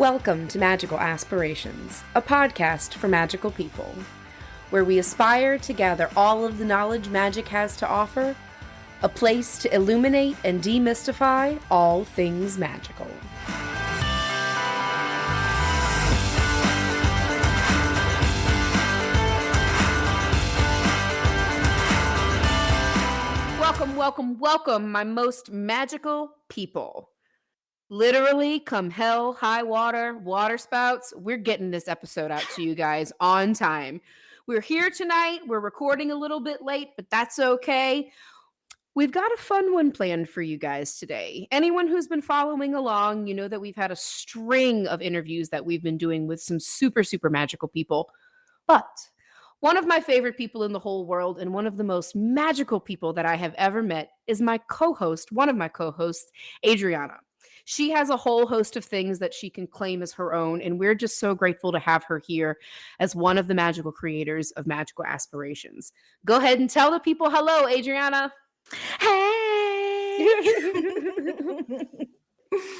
Welcome to Magical Aspirations, a podcast for magical people, where we aspire to gather all of the knowledge magic has to offer, a place to illuminate and demystify all things magical. Welcome, my most magical people. Literally, come hell, high water, water spouts, we're getting this episode out to you guys on time. We're here tonight. We're recording a little bit late, but that's okay. We've got a fun one planned for you guys today. Anyone who's been following along, you know that we've had a string of interviews that we've been doing with some super magical people. But one of my favorite people in the whole world and one of the most magical people that I have ever met is my co-host, one of my co-hosts, Adreyauna. She has a whole host of things that she can claim as her own, and we're just so grateful to have her here as one of the magical creators of Magical Aspirations. Go ahead and tell the people hello, Adreyauna. Hey!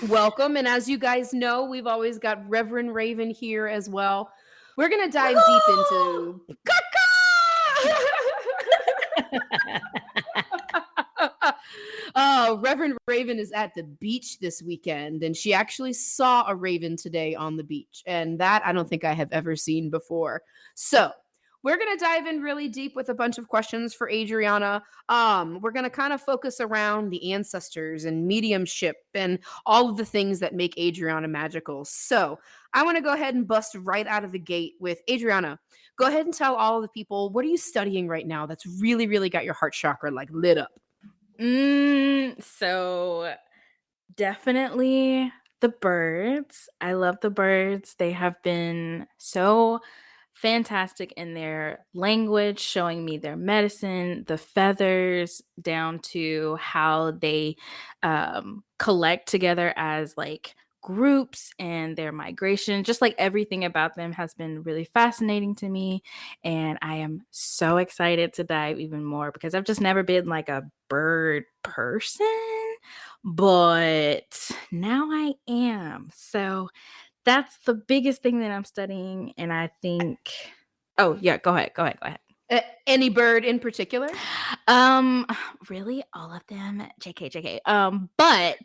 Welcome, and as you guys know, we've always got Reverend Raven here as well. We're going to dive deep into... Reverend Raven is at the beach this weekend, and she actually saw a raven today on the beach, and that I don't think I have ever seen before. So we're going to dive in really deep with a bunch of questions for Adreyauna. We're going to kind of focus around the ancestors and mediumship and all of the things that make Adreyauna magical. So I want to go ahead and bust right out of the gate with Adreyauna. Go ahead and tell all of the people, what are you studying right now that's really got your heart chakra like lit up? So definitely the birds. I love the birds. They have been so fantastic in their language, showing me their medicine, the feathers, down to how they collect together as like groups and their migration. Just like everything about them has been really fascinating to me, and I am so excited to dive even more because I've just never been like a bird person, but now I am. So that's the biggest thing that I'm studying, and I think go ahead. Any bird in particular? Really all of them. JK. But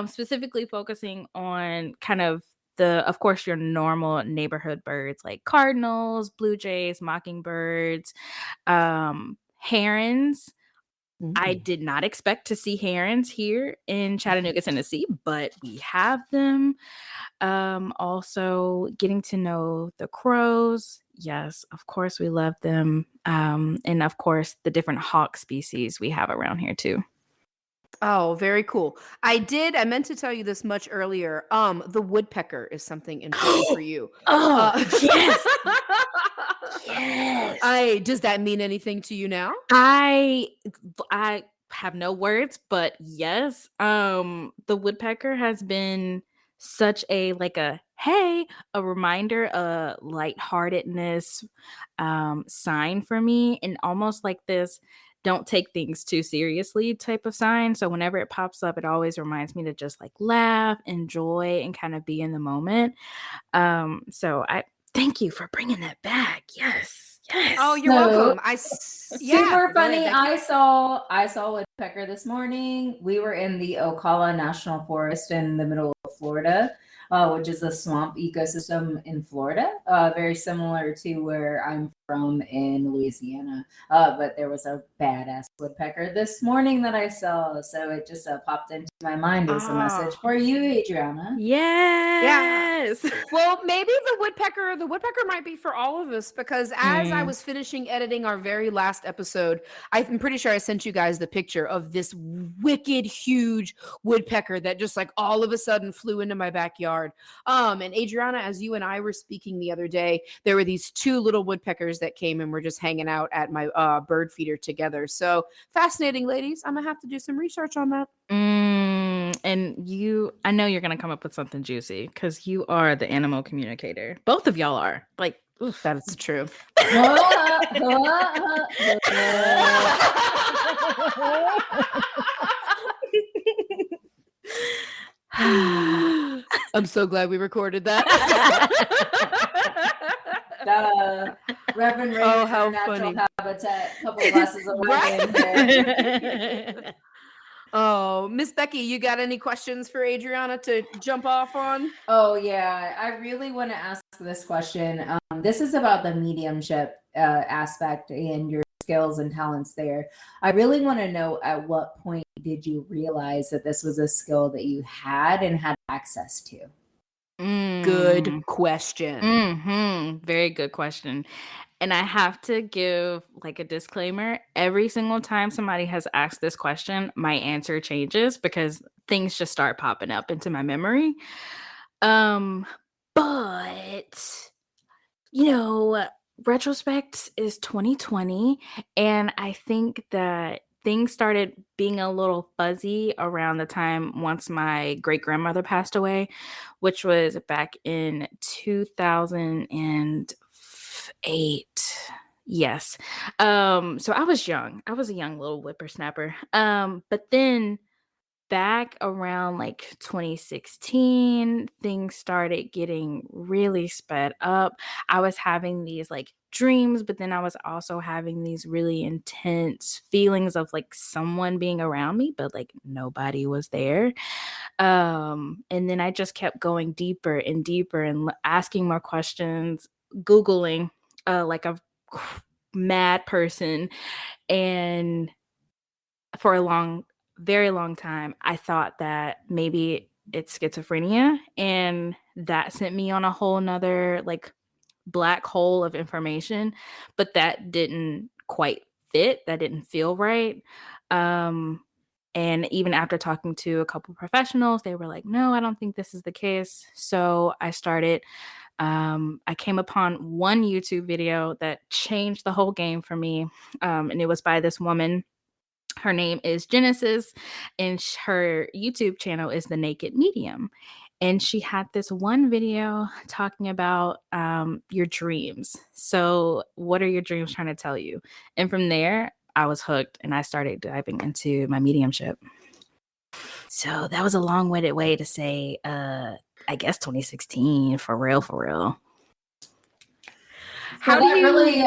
specifically focusing on kind of of course, your normal neighborhood birds like cardinals, blue jays, mockingbirds, herons. I did not expect to see herons here in Chattanooga, Tennessee, but we have them. Also getting to know the crows. Yes, of course, we love them. And of course, the different hawk species we have around here too. Oh, very cool. I meant to tell you this much earlier. The woodpecker is something important for you. Yes. Yes. Does that mean anything to you now? I have no words, but yes. The woodpecker has been such a reminder, a lightheartedness sign for me, and almost like this don't take things too seriously type of sign. So whenever it pops up, it always reminds me to just like laugh, enjoy, and kind of be in the moment. So I thank you for bringing that back. Yes. Oh, you're welcome. Super funny. I saw a woodpecker this morning. We were in the Ocala National Forest in the middle of Florida, which is a swamp ecosystem in Florida, very similar to where I'm from in Louisiana. But there was a badass woodpecker this morning that I saw, so it just popped into my mind as a message for you, Adreyauna. Yes. Yeah. Well, maybe the woodpecker might be for all of us, because as I was finishing editing our very last episode, I'm pretty sure I sent you guys the picture of this wicked huge woodpecker that just like all of a sudden flew into my backyard. And Adreyauna, as you and I were speaking the other day, there were these two little woodpeckers that came and were just hanging out at my bird feeder together. So fascinating, ladies. I'm gonna have to do some research on that. And I know you're gonna come up with something juicy because you are the animal communicator. Both of y'all are. Like, oof, that is true. I'm so glad we recorded that. Reverend Ray, Oh, how natural funny. habitat, couple glasses of wine here. Oh, Miss Becky, you got any questions for Adreyauna to jump off on? Oh yeah, I really want to ask this question. This is about the mediumship aspect and your skills and talents there. I really want to know, at what point did you realize that this was a skill that you had and had access to? Good question. Very good question. And I have to give like a disclaimer. Every single time somebody has asked this question, my answer changes because things just start popping up into my memory. But retrospect is 2020, and I think that things started being a little fuzzy around the time once my great grandmother passed away, which was back in 2008. Yes. So I was young. I was a young little whippersnapper. But then back around like 2016, things started getting really sped up. I was having these like dreams, but then I was also having these really intense feelings of like someone being around me, but like nobody was there. And then I just kept going deeper and deeper and asking more questions, Googling like a mad person. And for a very long time, I thought that maybe it's schizophrenia, and that sent me on a whole nother like black hole of information, but that didn't quite fit. That didn't feel right. And even after talking to a couple professionals, they were like, no, I don't think this is the case. So I started, I came upon one YouTube video that changed the whole game for me. And it was by this woman. Her name is Genesis, and her YouTube channel is The Naked Medium. And she had this one video talking about your dreams. So, what are your dreams trying to tell you? And from there, I was hooked, and I started diving into my mediumship. So that was a long-winded way to say, I guess 2016 for real, for real. How that really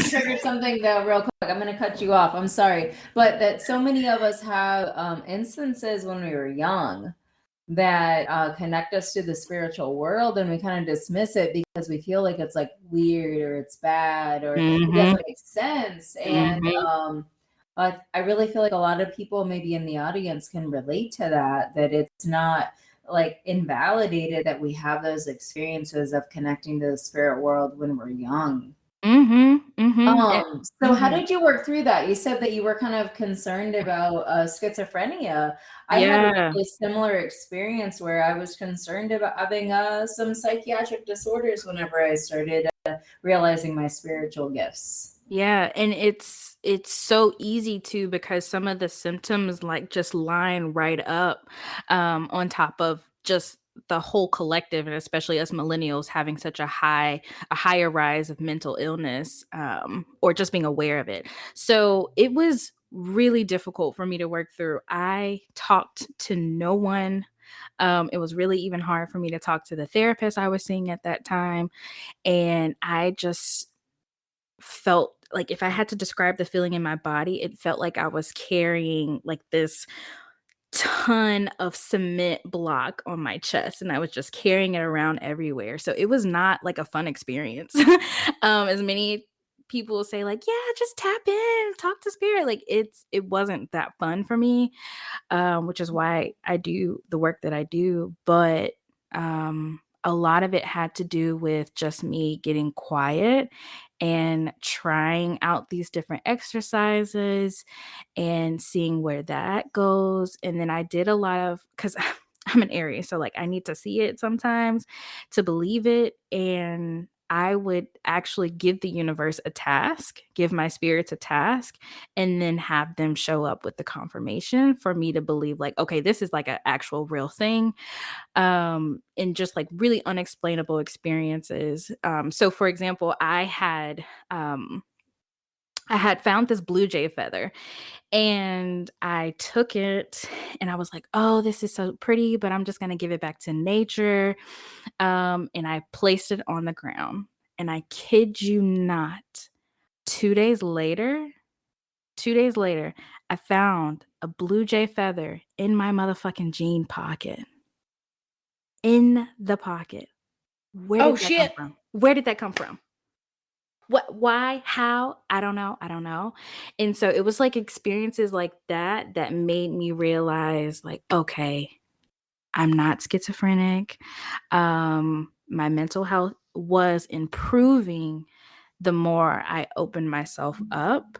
triggered something though, real quick. I'm going to cut you off. I'm sorry. But that so many of us have instances when we were young that connect us to the spiritual world, and we kind of dismiss it because we feel like it's like weird or it's bad or it doesn't make sense. And I really feel like a lot of people maybe in the audience can relate to that it's not like invalidated that we have those experiences of connecting to the spirit world when we're young. So how did you work through that? You said that you were kind of concerned about schizophrenia. I had a really similar experience where I was concerned about having some psychiatric disorders whenever I started realizing my spiritual gifts. Yeah, and it's so easy to, because some of the symptoms like just line right up on top of just the whole collective, and especially us millennials having such a higher rise of mental illness, or just being aware of it. So it was really difficult for me to work through. I talked to no one. It was really even hard for me to talk to the therapist I was seeing at that time. And I just felt like, if I had to describe the feeling in my body, it felt like I was carrying like this ton of cement block on my chest, and I was just carrying it around everywhere. So it was not like a fun experience. As many people say, like, yeah, just tap in, talk to spirit. Like it wasn't that fun for me, which is why I do the work that I do. But a lot of it had to do with just me getting quiet and trying out these different exercises and seeing where that goes. And then I did a lot of, because I'm an Aries, so like I need to see it sometimes to believe it. And I would actually give the universe a task, give my spirits a task, and then have them show up with the confirmation for me to believe, like, okay, this is like an actual real thing. And just like really unexplainable experiences. So for example, I had I had found this blue jay feather, and I took it and I was like, oh, this is so pretty, but I'm just going to give it back to nature. And I placed it on the ground. And I kid you not, 2 days later, 2 days later, I found a blue jay feather in my motherfucking jean pocket. In the pocket. Where did that come from? Where did that come from? What, why, how? I don't know. And so it was like experiences like that that made me realize, like, okay, I'm not schizophrenic. My mental health was improving the more I opened myself up.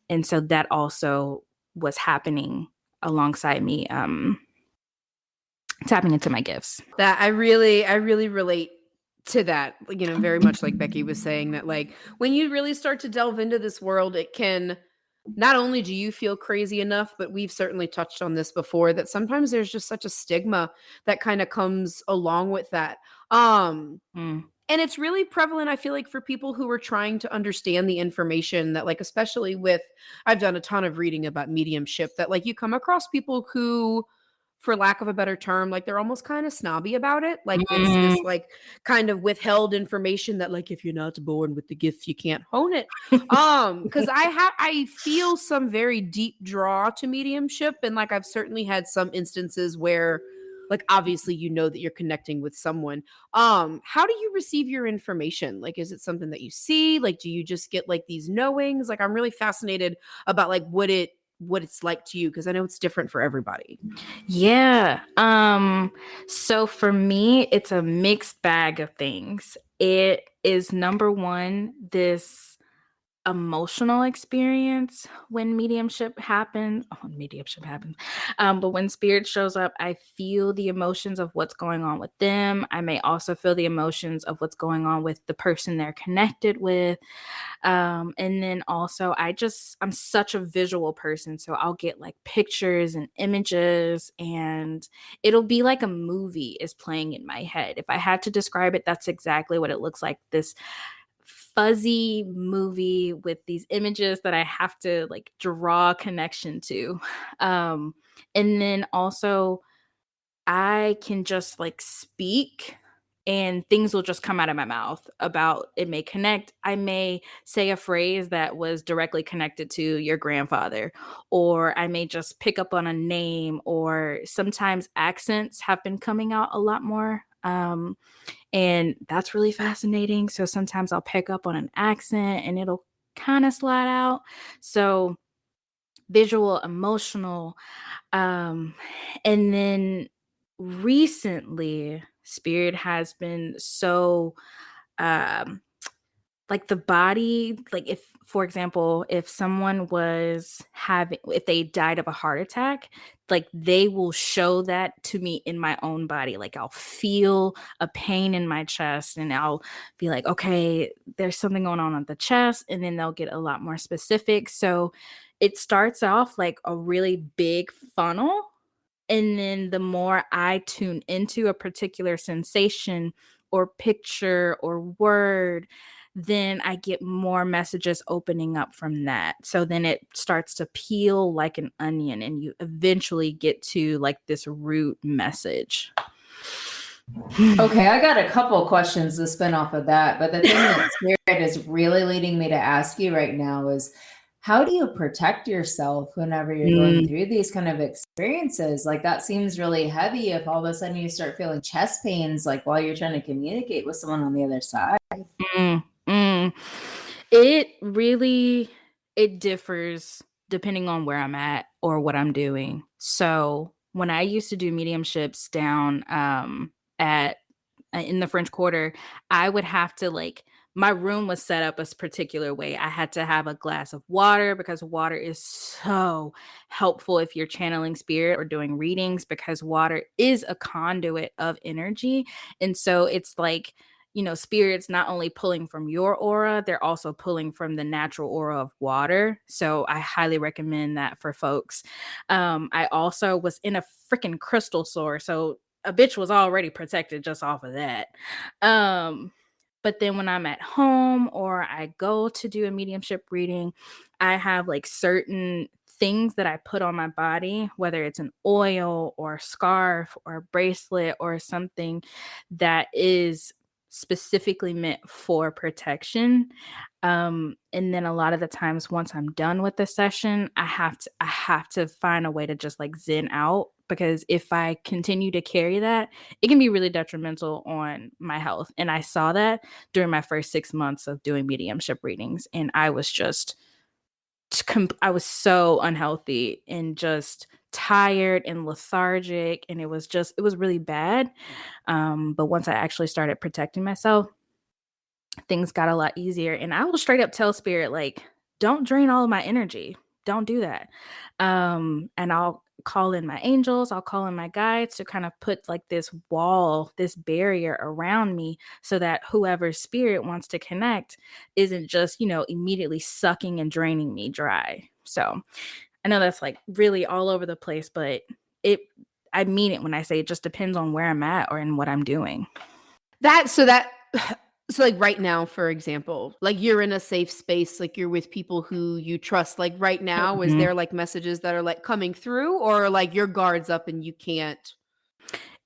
And so that also was happening alongside me tapping into my gifts. That I really relate to that, very much like Becky was saying, that like when you really start to delve into this world, it can, not only do you feel crazy enough, but we've certainly touched on this before, that sometimes there's just such a stigma that kind of comes along with that. And it's really prevalent, I feel like, for people who are trying to understand the information, that like, especially with, I've done a ton of reading about mediumship, that like you come across people who, for lack of a better term, like they're almost kind of snobby about it. Like it's this like kind of withheld information that like, if you're not born with the gift, you can't hone it. Because I feel some very deep draw to mediumship. And like I've certainly had some instances where, like, obviously that you're connecting with someone. How do you receive your information? Like, is it something that you see? Like, do you just get like these knowings? Like, I'm really fascinated about like what it's like to you, because I know it's different for everybody. Yeah. So for me, it's a mixed bag of things. It is, number one, this emotional experience when mediumship happens. But when spirit shows up, I feel the emotions of what's going on with them. I may also feel the emotions of what's going on with the person they're connected with. And then also I'm such a visual person. So I'll get like pictures and images, and it'll be like a movie is playing in my head. If I had to describe it, that's exactly what it looks like. This fuzzy movie with these images that I have to like draw a connection to. And then also I can just like speak and things will just come out of my mouth about, it may connect. I may say a phrase that was directly connected to your grandfather, or I may just pick up on a name, or sometimes accents have been coming out a lot more. And that's really fascinating. So sometimes I'll pick up on an accent and it'll kind of slide out. So visual, emotional. And then recently, spirit has been so like the body, like if, for example, if someone if they died of a heart attack, like they will show that to me in my own body. Like I'll feel a pain in my chest and I'll be like, okay, there's something going on at the chest. And then they'll get a lot more specific. So it starts off like a really big funnel. And then the more I tune into a particular sensation or picture or word, then I get more messages opening up from that. So then it starts to peel like an onion, and you eventually get to like this root message. Okay, I got a couple questions to spin off of that, but the thing that Spirit is really leading me to ask you right now is, how do you protect yourself whenever you're going through these kind of experiences? Like that seems really heavy if all of a sudden you start feeling chest pains, like while you're trying to communicate with someone on the other side. It differs depending on where I'm at or what I'm doing. So when I used to do mediumships down in the French Quarter, I would have to like, my room was set up a particular way. I had to have a glass of water because water is so helpful if you're channeling spirit or doing readings, because water is a conduit of energy. And so it's like, spirits not only pulling from your aura, they're also pulling from the natural aura of water. So I highly recommend that for folks. I also was in a freaking crystal store. So a bitch was already protected just off of that. But then when I'm at home or I go to do a mediumship reading, I have like certain things that I put on my body, whether it's an oil or a scarf or a bracelet or something that is specifically meant for protection. And then a lot of the times once I'm done with the session, I have to find a way to just like zen out, because if I continue to carry that, it can be really detrimental on my health. And I saw that during my first 6 months of doing mediumship readings. And I was just, I was so unhealthy and just tired and lethargic. And it was really bad. But once I actually started protecting myself, things got a lot easier. And I will straight up tell spirit, like, don't drain all of my energy. Don't do that. And I'll call in my angels, I'll call in my guides to kind of put like this wall, this barrier around me, so that whoever spirit wants to connect isn't just, immediately sucking and draining me dry. So I know that's like really all over the place, but I mean it when I say it just depends on where I'm at or in what I'm doing. So like right now, for example, like you're in a safe space, like you're with people who you trust. Like right now, is there like messages that are like coming through, or like your guard's up and you can't,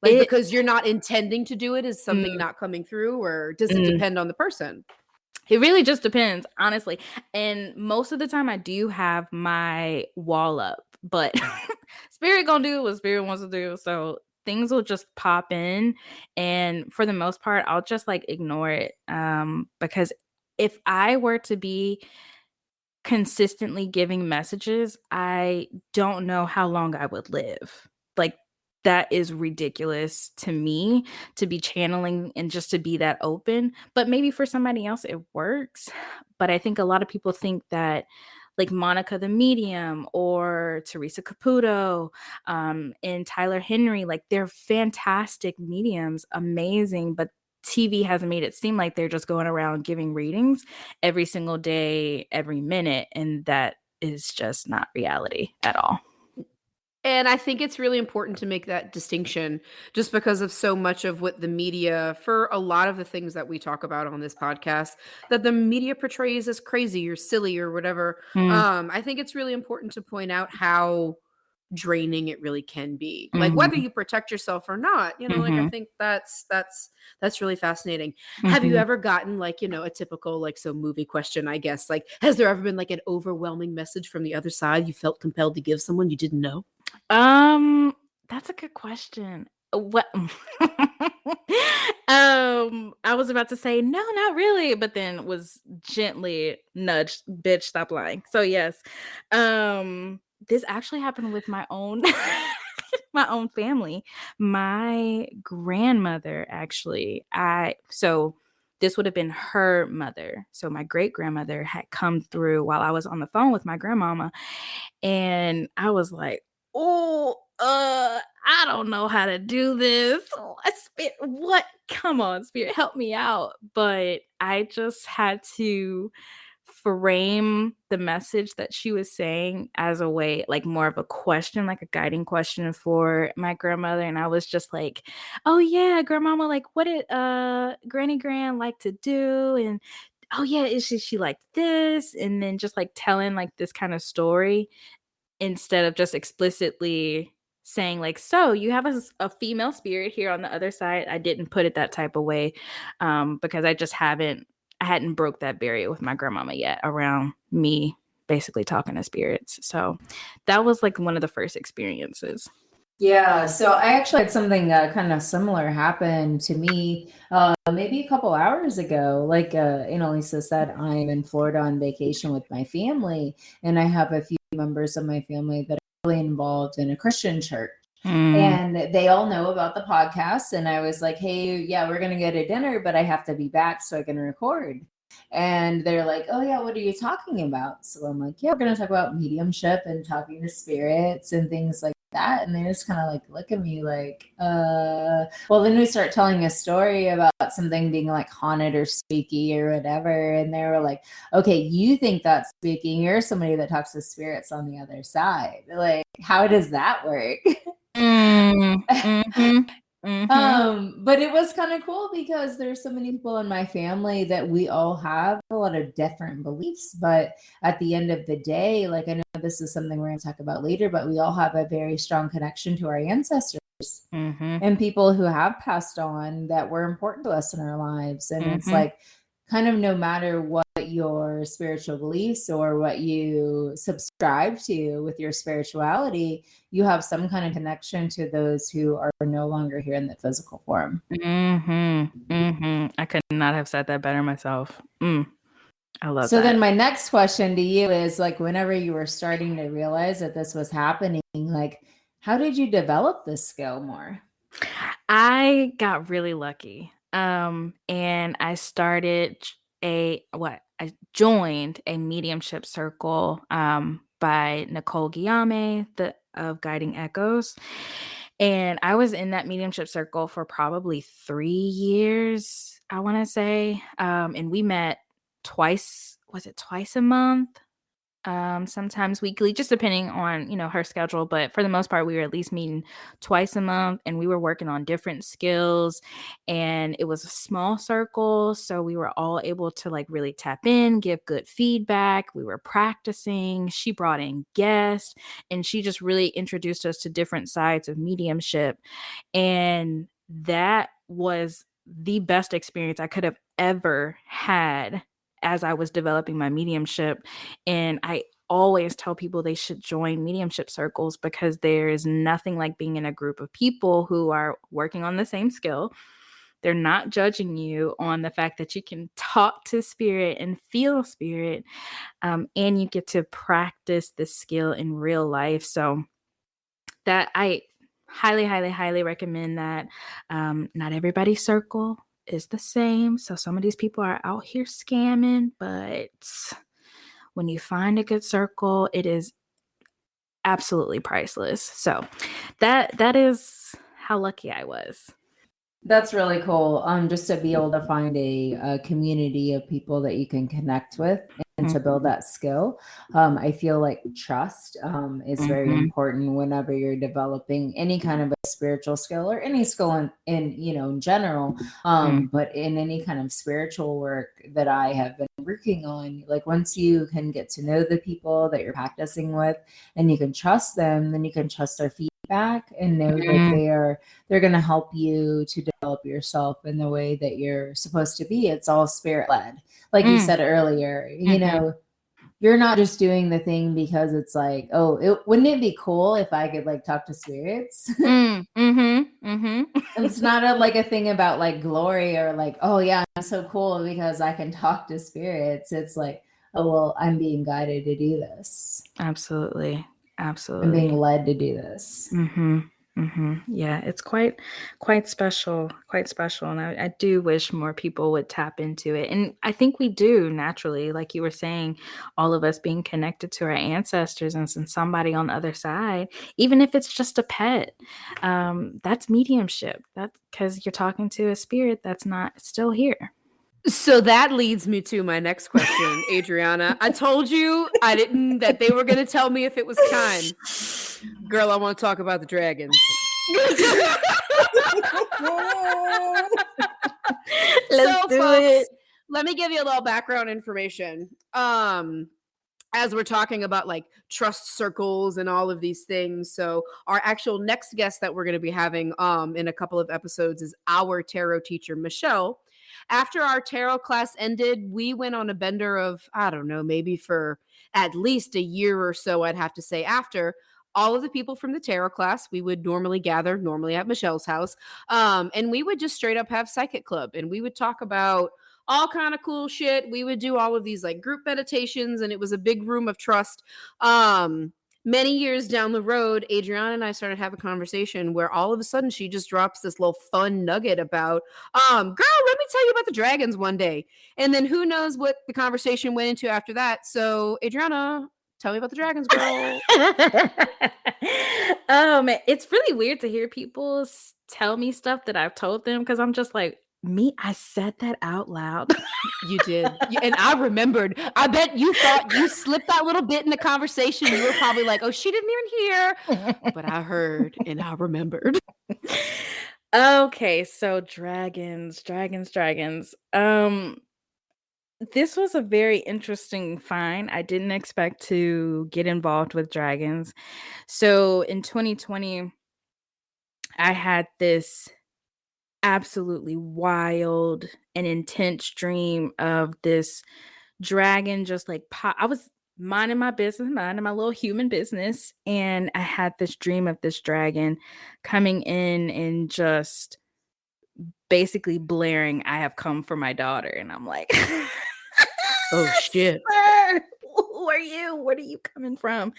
like, because you're not intending to do it, is something not coming through, or does it depend on the person? It really just depends, honestly. And most of the time I do have my wall up, but spirit gonna do what spirit wants to do. So things will just pop in, and for the most part I'll just like ignore it, because if I were to be consistently giving messages, I don't know how long I would live. Like, that is ridiculous to me, to be channeling and just to be that open. But maybe for somebody else it works. But I think a lot of people think that like Monica the Medium or Teresa Caputo, and Tyler Henry, like they're fantastic mediums, amazing, but TV has made it seem like they're just going around giving readings every single day, every minute, and that is just not reality at all. And I think it's really important to make that distinction, just because of so much of what the media, for a lot of the things that we talk about on this podcast, that the media portrays as crazy or silly or whatever. I think it's really important to point out how draining it really can be, like whether you protect yourself or not, like I think that's really fascinating. Have you ever gotten like, a typical like movie question, I guess, like has there ever been like an overwhelming message from the other side you felt compelled to give someone you didn't know? That's a good question. What? I was about to say no, not really, but then was gently nudged, bitch, stop lying. So yes, this actually happened with my own my own family. My grandmother, actually, so this would have been her mother. So my great grandmother had come through while I was on the phone with my grandmama, and I was like, oh, I don't know how to do this. What? Come on, spirit, help me out. But I just had to frame the message that she was saying as a way, like more of a question, like a guiding question for my grandmother. And I was just like, oh yeah, grandmama, like what did Granny Gran like to do? And oh yeah, is she like this? And then just like telling like this kind of story, instead of just explicitly saying like, so you have a female spirit here on the other side. I didn't put it that type of way, because I hadn't broke that barrier with my grandmama yet around me basically talking to spirits. So that was like one of the first experiences. Yeah, so I actually had something kind of similar happen to me maybe a couple hours ago. Like Lisa said, I'm in Florida on vacation with my family, and I have a few members of my family that are really involved in a Christian church. And they all know about the podcast. And I was like, hey, yeah, we're going to go to dinner, but I have to be back so I can record. And they're like, oh, yeah, what are you talking about? So I'm like, yeah, we're going to talk about mediumship and talking to spirits and things like that. And they just kind of like look at me like, well, then we start telling a story about something being like haunted or spooky or whatever. And they were like, okay, you think that's spooky. You're somebody that talks to spirits on the other side. Like, how does that work? But it was kind of cool because there's so many people in my family that we all have a lot of different beliefs. But at the end of the day, like, I know this is something we're going to talk about later, but we all have a very strong connection to our ancestors and people who have passed on that were important to us in our lives. And it's like, kind of no matter what your spiritual beliefs or what you subscribe to with your spirituality, you have some kind of connection to those who are no longer here in the physical form. I could not have said that better myself. I love that. So then my next question to you is, like, whenever you were starting to realize that this was happening, like, how did you develop this skill more? I got really lucky. And I started I joined a mediumship circle by Nicole Guillaume, of Guiding Echoes. And I was in that mediumship circle for probably 3 years, I want to say. And we met twice a month? Sometimes weekly, just depending on, her schedule. But for the most part, we were at least meeting twice a month, and we were working on different skills, and it was a small circle. So we were all able to like really tap in, give good feedback. We were practicing. She brought in guests, and she just really introduced us to different sides of mediumship. And that was the best experience I could have ever had as I was developing my mediumship. And I always tell people they should join mediumship circles because there is nothing like being in a group of people who are working on the same skill. They're not judging you on the fact that you can talk to spirit and feel spirit, and you get to practice this skill in real life. So that I highly, highly, highly recommend that. Not everybody's circle is the same. So some of these people are out here scamming, but when you find a good circle, it is absolutely priceless. So that is how lucky I was. That's really cool. Just to be able to find a community of people that you can connect with and to build that skill. I feel like trust is very important whenever you're developing any kind of a spiritual skill or any skill in general. But in any kind of spiritual work that I have been working on, like once you can get to know the people that you're practicing with and you can trust them, then you can trust their feedback and know that they're going to help you to develop yourself in the way that you're supposed to be. It's all spirit led. Like you said earlier, you're not just doing the thing because it's like, wouldn't it be cool if I could like talk to spirits? It's not a thing about like glory or like, oh yeah, I'm so cool because I can talk to spirits. It's like, oh, well, I'm being guided to do this. Absolutely. I'm being led to do this. Yeah, it's quite special, and I do wish more people would tap into it. And I think we do naturally, like you were saying, all of us being connected to our ancestors and somebody on the other side, even if it's just a pet, that's mediumship. That's because you're talking to a spirit that's not still here. So that leads me to my next question, Adriana. I told you that they were going to tell me if it was time. Girl, I want to talk about the dragons. Let's do it. Let me give you a little background information. As we're talking about like trust circles and all of these things. So our actual next guest that we're going to be having in a couple of episodes is our tarot teacher, Michelle. After our tarot class ended, we went on a bender of, I don't know, maybe for at least a year or so, I'd have to say. After all of the people from the tarot class, we would normally gather at Michelle's house. And we would just straight up have psychic club, and we would talk about all kind of cool shit. We would do all of these like group meditations, and it was a big room of trust. Many years down the road, Adriana and I started having a conversation where all of a sudden she just drops this little fun nugget about, girl, let me tell you about the dragons one day. And then who knows what the conversation went into after that. So Adriana, tell me about the dragons, girl. Man, it's really weird to hear people tell me stuff that I've told them because I'm just like, I said that out loud. You did. And I remembered. I bet you thought you slipped that little bit in the conversation. You were probably like, oh, she didn't even hear. But I heard and I remembered. Okay, so dragons. This was a very interesting find. I didn't expect to get involved with dragons. So in 2020, I had this absolutely wild and intense dream of this dragon just like I was minding my business, minding my little human business, and I had this dream of this dragon coming in and just basically blaring, "I have come for my daughter." And I'm like, Oh shit. "Sir, who are you? Where are you coming from?"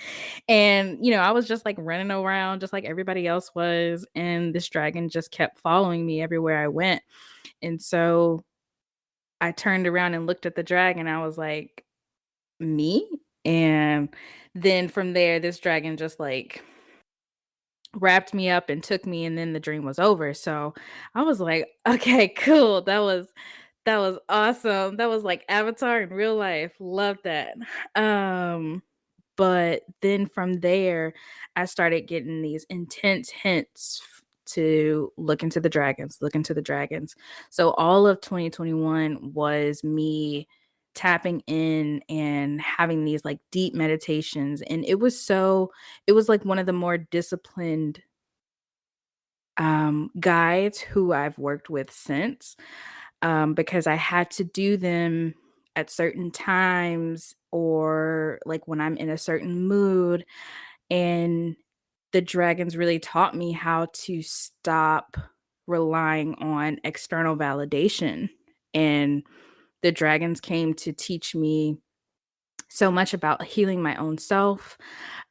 And, I was just like running around just like everybody else was. And this dragon just kept following me everywhere I went. And so I turned around and looked at the dragon. I was like, me? And then from there, this dragon just like wrapped me up and took me, and then the dream was over. So I was like, okay, cool. That was awesome. That was like Avatar in real life. Love that. Um but then from there, I started getting these intense hints to look into the dragons, look into the dragons. So all of 2021 was me tapping in and having these like deep meditations. And it was like one of the more disciplined guides who I've worked with since, because I had to do them at certain times or like when I'm in a certain mood. And the dragons really taught me how to stop relying on external validation. And the dragons came to teach me so much about healing my own self,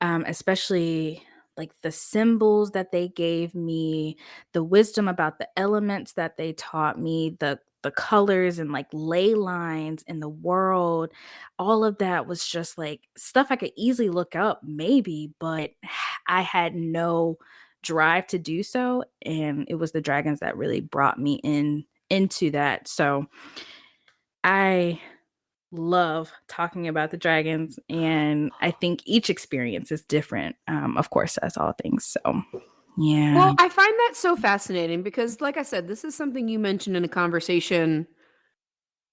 especially like the symbols that they gave me, the wisdom about the elements that they taught me, the colors and like ley lines in the world. All of that was just like stuff I could easily look up, maybe, but I had no drive to do so. And it was the dragons that really brought me into that. So I love talking about the dragons, and I think each experience is different, of course, as all things. So, yeah. Well, I find that so fascinating because, like I said, this is something you mentioned in a conversation,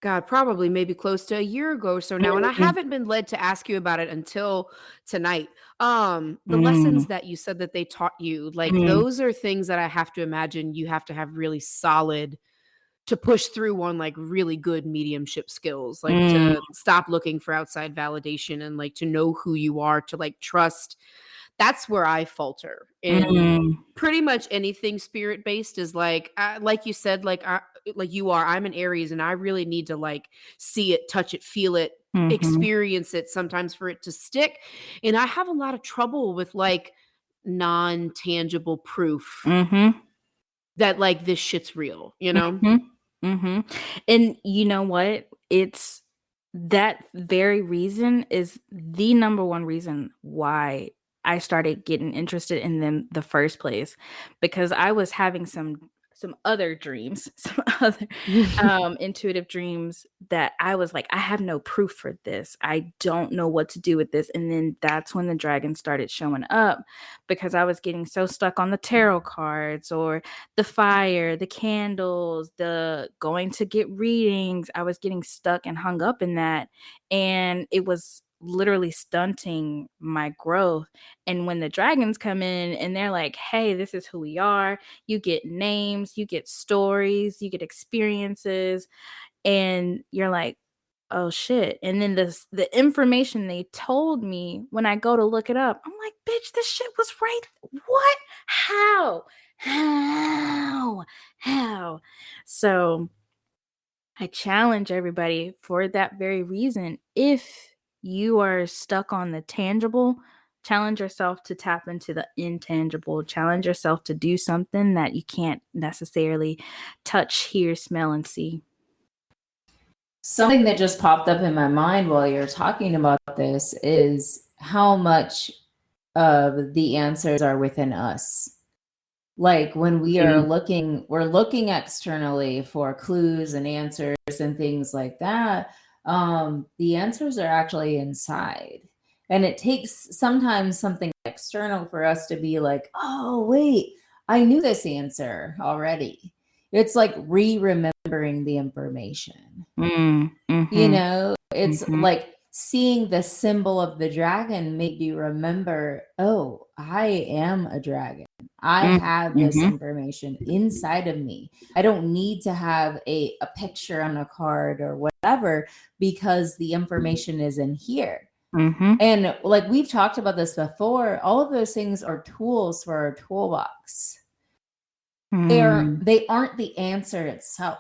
God, probably maybe close to a year ago or so now, and I Mhm, haven't been led to ask you about it until tonight. The mm, lessons that you said that they taught you, like mm, those are things that I have to imagine you have to have really solid to push through on like really good mediumship skills, like mm, to stop looking for outside validation and like to know who you are, to like trust. That's where I falter in mm, pretty much anything spirit based is like you said, like you are, I'm an Aries and I really need to like see it, touch it, feel it, mhm, experience it sometimes for it to stick. And I have a lot of trouble with like non-tangible proof mhm, that like this shit's real, you know? mhm, mhm. And you know what? It's that very reason is the number one reason why I started getting interested in them the first place, because I was having some other dreams, some other intuitive dreams that I was like, I have no proof for this. I don't know what to do with this. And then that's when the dragon started showing up, because I was getting so stuck on the tarot cards or the fire, the candles, the going to get readings. I was getting stuck and hung up in that. And it was literally stunting my growth. And when the dragons come in and they're like, hey, this is who we are, you get names, you get stories, you get experiences, and you're like, oh shit. And then the information they told me, when I go to look it up, I'm like, bitch, this shit was right. What? How? How? So I challenge everybody for that very reason. If you are stuck on the tangible, challenge yourself to tap into the intangible. Challenge yourself to do something that you can't necessarily touch, hear, smell, and see. Something that just popped up in my mind while you're talking about this is how much of the answers are within us. Like when we are Mm, looking, we're looking externally for clues and answers and things like that. The answers are actually inside. And it takes sometimes something external for us to be like, oh, wait, I knew this answer already. It's like remembering the information. You know, it's like seeing the symbol of the dragon made you remember, oh, I am a dragon. I have this information inside of me. I don't need to have a picture on a card or whatever, because the information is in here. And like we've talked about this before, all of those things are tools for our toolbox. They aren't the answer itself.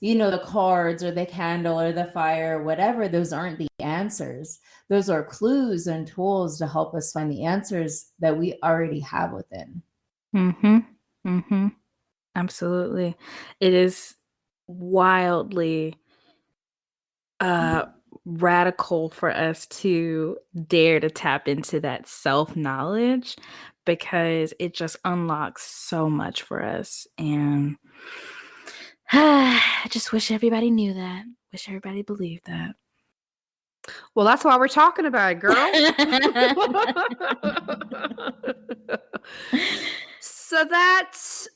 You know, the cards or the candle or the fire, whatever, those aren't the answers. Those are clues and tools to help us find the answers that we already have within. Absolutely. It is wildly radical for us to dare to tap into that self-knowledge, because it just unlocks so much for us. And I just wish everybody knew that. Wish everybody believed that. Well, that's why we're talking about it, girl. So that's,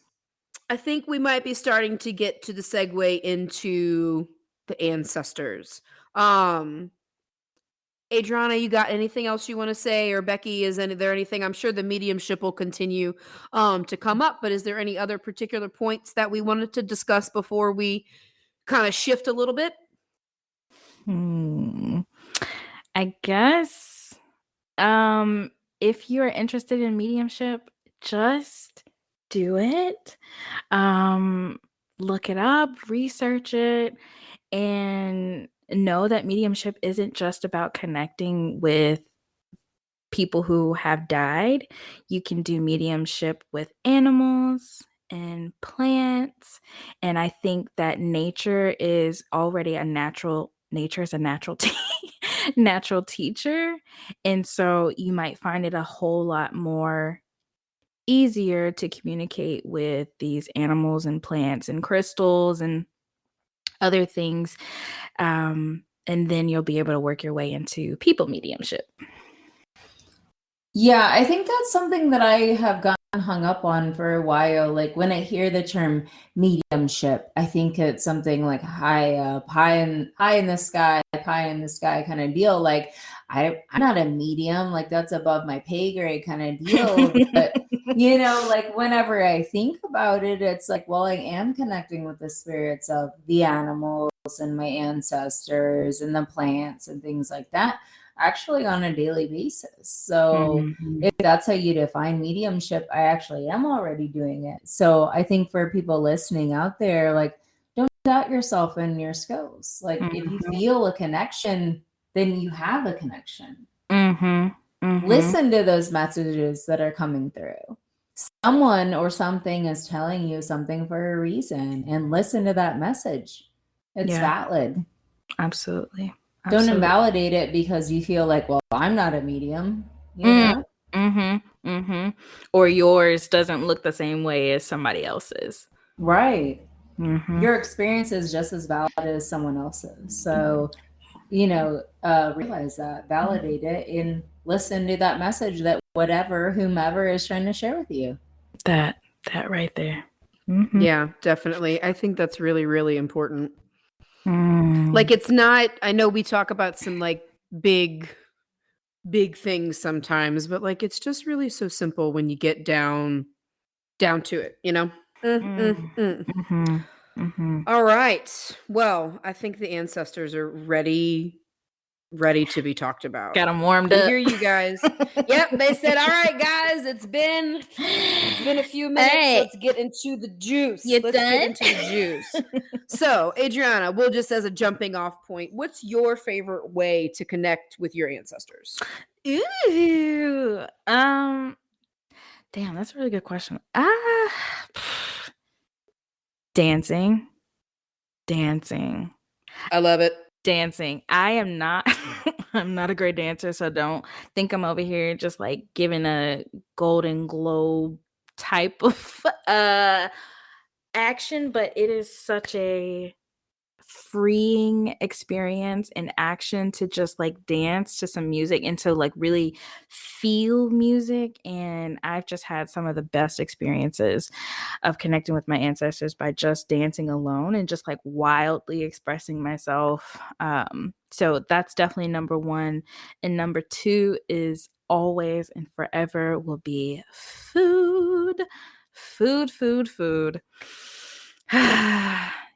I think we might be starting to get to the segue into the ancestors. Adriana, you got anything else you want to say? Or Becky, is there anything? I'm sure the mediumship will continue to come up, but is there any other particular points that we wanted to discuss before we kind of shift a little bit? I guess if you're interested in mediumship, just do it. Look it up, research it, and know that mediumship isn't just about connecting with people who have died. You can do mediumship with animals and plants. And I think that nature is already a natural natural teacher. And so you might find it a whole lot more easier to communicate with these animals and plants and crystals and other things. And then you'll be able to work your way into people mediumship. Yeah, I think that's something that I have gotten hung up on for a while. Like when I hear the term mediumship, I think it's something like high up, high in the sky, pie in the sky kind of deal. Like I'm not a medium, like that's above my pay grade kind of deal. But you know, like whenever I think about it, it's like, well, I am connecting with the spirits of the animals and my ancestors and the plants and things like that, actually on a daily basis. So if that's how you define mediumship, I actually am already doing it. So I think for people listening out there, like, don't doubt yourself and your skills. Like if you feel a connection, then you have a connection. Listen to those messages that are coming through. Someone or something is telling you something for a reason, and listen to that message. It's valid. Absolutely. Don't invalidate it because you feel like, well, I'm not a medium, you know? Or yours doesn't look the same way as somebody else's. Right. Your experience is just as valid as someone else's. So, you know, realize that, validate it, and listen to that message that whomever is trying to share with you. That right there. Yeah, definitely. I think that's really, really important. Like it's not, I know we talk about some like big things sometimes, but like it's just really so simple when you get down to it, you know? All right. Well, I think the ancestors are ready to be talked about. Got them warmed up. I hear you guys. Yep, they said, all right, guys, it's been a few minutes. Hey, let's get into the juice. Get into the juice. So, Adriana, we'll just as a jumping off point, what's your favorite way to connect with your ancestors? Ooh. Damn, that's a really good question. Dancing. I love it. Dancing. I am not I'm not a great dancer, so don't think I'm over here just like giving a Golden Globe type of action, but it is such a freeing experience and action to just like dance to some music and to like really feel music. And I've just had some of the best experiences of connecting with my ancestors by just dancing alone and just like wildly expressing myself. So that's definitely number one. And number two is always and forever will be food. Food.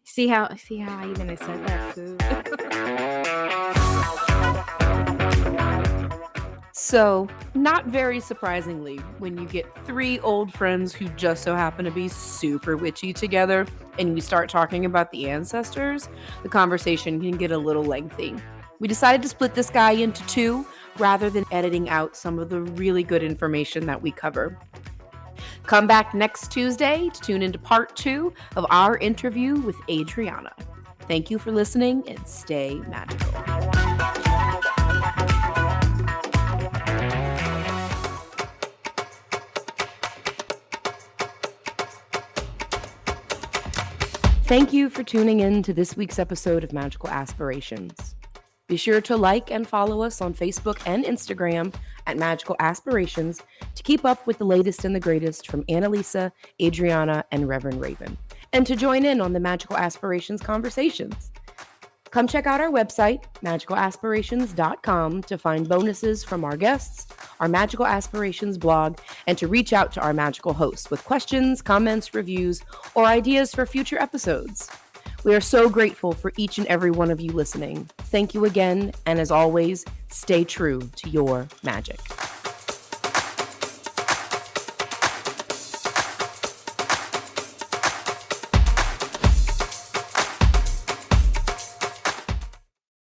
See how I even said that, food. So, not very surprisingly, when you get three old friends who just so happen to be super witchy together and we start talking about the ancestors, the conversation can get a little lengthy. We decided to split this guy into two rather than editing out some of the really good information that we cover. Come back next Tuesday to tune into part 2 of our interview with Adreyauna. Thank you for listening and stay magical. Thank you for tuning in to this week's episode of Magical Aspirations. Be sure to like and follow us on Facebook and Instagram at Magical Aspirations to keep up with the latest and the greatest from Annalisa, Adreyauna, and Reverend Raven, and to join in on the Magical Aspirations conversations. Come check out our website, magicalaspirations.com, to find bonuses from our guests, our Magical Aspirations blog, and to reach out to our magical hosts with questions, comments, reviews, or ideas for future episodes. We are so grateful for each and every one of you listening. Thank you again, and as always, stay true to your magic.